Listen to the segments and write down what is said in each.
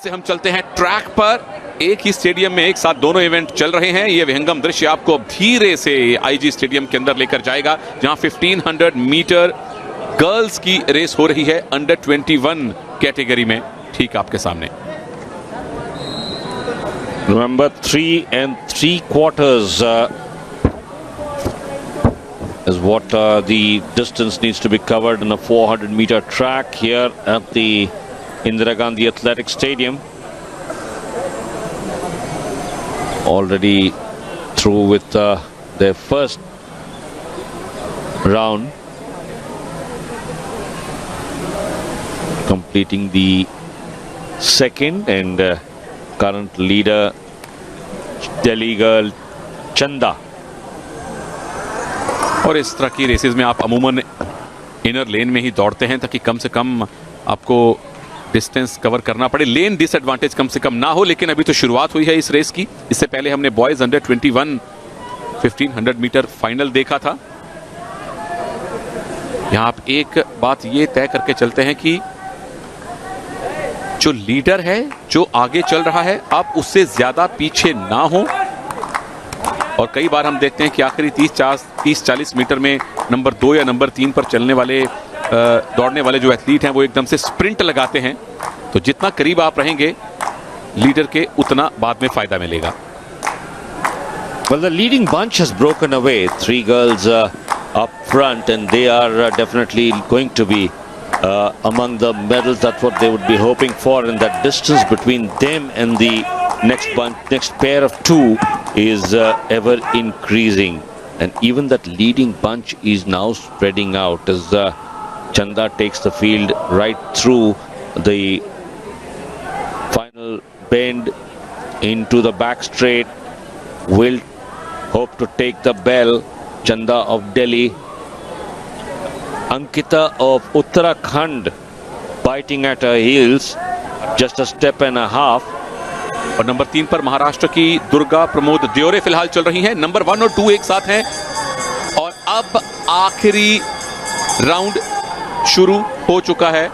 से हम चलते हैं ट्रैक पर। एक ही स्टेडियम में एक साथ दोनों इवेंट चल रहे हैं। ये विहंगम दृश्य आपको धीरे से आईजी स्टेडियम के अंदर लेकर जाएगा, जहां 1500 मीटर गर्ल्स की रेस हो रही है अंडर 21 कैटेगरी में, ठीक आपके सामने। Remember 3 3/4 is what the distance needs to be covered in a 400-meter track here at the Indira Gandhi Athletic Stadium. Already through with their first round, completing the second, and current leader Delhi girl Chanda. और इस तरह की races में आप अमूमन inner लेन में ही दौड़ते हैं ताकि कम से कम आपको डिस्टेंस कवर करना पड़े, लेन डिसएडवांटेज कम से कम ना हो। लेकिन अभी तो शुरुआत हुई है इस रेस की। इससे पहले हमने बॉयज अंडर 21 1500 मीटर फाइनल देखा था। यहां आप एक बात ये तय करके चलते हैं कि जो लीडर है, जो आगे चल रहा है, आप उससे ज्यादा पीछे ना हो। और कई बार हम देखते हैं कि आखिरी 30-40 मीटर में नंबर 2 या नंबर 3 पर चलने वाले दौड़ने वाले जो एथलीट हैं वो एकदम से स्प्रिंट लगाते हैं। तो जितना करीब आप रहेंगे लीडर के, उतना बाद में फायदा मिलेगा। Well, the leading bunch has broken away. 3 girls up front, and they are definitely going to be among the medals. That's what they would be hoping for, and that distance between them and the next bunch, next pair of 2 is ever increasing. And even that leading bunch is now spreading out as Chanda takes the field right through the final bend into the back straight. Will hope to take the bell. Chanda of Delhi, Ankita of Uttarakhand biting at her heels, just a step and a half. और number 3 पर महाराष्ट्र की दुर्गा प्रमोद देओरे फिलहाल चल रही हैं। Number 1 और 2 एक साथ हैं। और अब आखिरी राउंड शुरू हो चुका है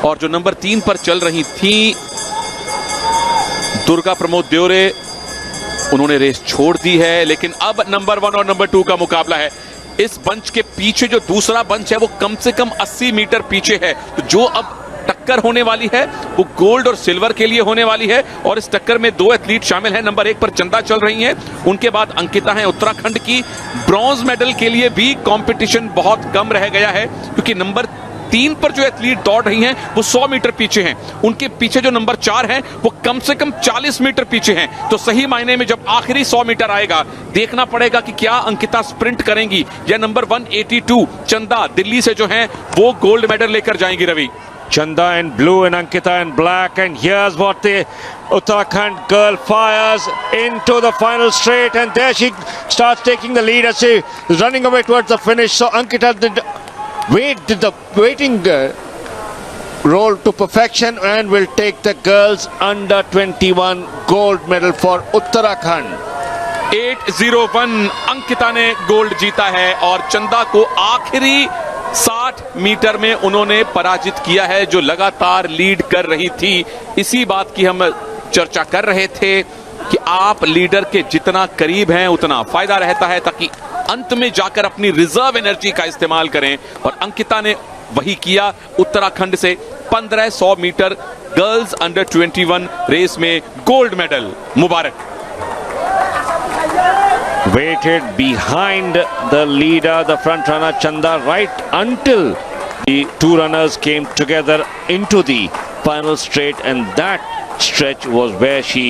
और जो नंबर 3 पर चल रही थी दुर्गा प्रमोद देओरे, उन्होंने रेस छोड़ दी है। लेकिन अब नंबर 1 और नंबर 2 का मुकाबला है। इस बंच के पीछे जो दूसरा बंच है वो कम से कम 80 मीटर पीछे है। तो जो अब टक्कर होने वाली है वो गोल्ड और सिल्वर के लिए होने वाली है। और इस टक्कर में 2 एथलीट शामिल हैं। नंबर 1 पर चंदा चल रही हैं, उनके बाद अंकिता है उत्तराखंड की। ब्रॉन्ज मेडल के लिए भी कंपटीशन बहुत कम रह गया है, क्योंकि नंबर 3 पर जो एथलीट दौड़ रही हैं वो 100 मीटर पीछे हैं। उनके पीछे जो नंबर 4 हैं वो कम से कम 40 मीटर पीछे हैं। तो सही मायने में जब आखिरी 100 मीटर आएगा, देखना पड़ेगा कि क्या अंकिता स्प्रिंट करेंगी या नंबर 182 चंदा दिल्ली से जो हैं वो गोल्ड मेडल लेकर जाएंगी। Ravi, Chanda in blue and Ankita in black, and here's what the Uttarakhand girl fires into the final straight, and there she starts taking the lead as she is running away towards the finish. So Ankita did the waiting roll to perfection and will take the girls under 21 gold medal for Uttarakhand. 801 Ankita ने gold जीता है और चंदा को आखिरी 60 metre में उन्होंने पराजित किया है, जो लगातार लीड कर रही थी। इसी बात की हम चर्चा कर रहे थे कि आप लीडर के जितना करीब हैं उतना फायदा रहता है, ताकि अंत में जाकर अपनी रिजर्व एनर्जी का इस्तेमाल करें। और अंकिता ने वही किया। उत्तराखंड से 1500 मीटर गर्ल्स अंडर 21 रेस में gold medal. Mubarak. Waited behind the leader, the front runner Chanda, right until the 2 runners came together into the final straight, and that stretch was where she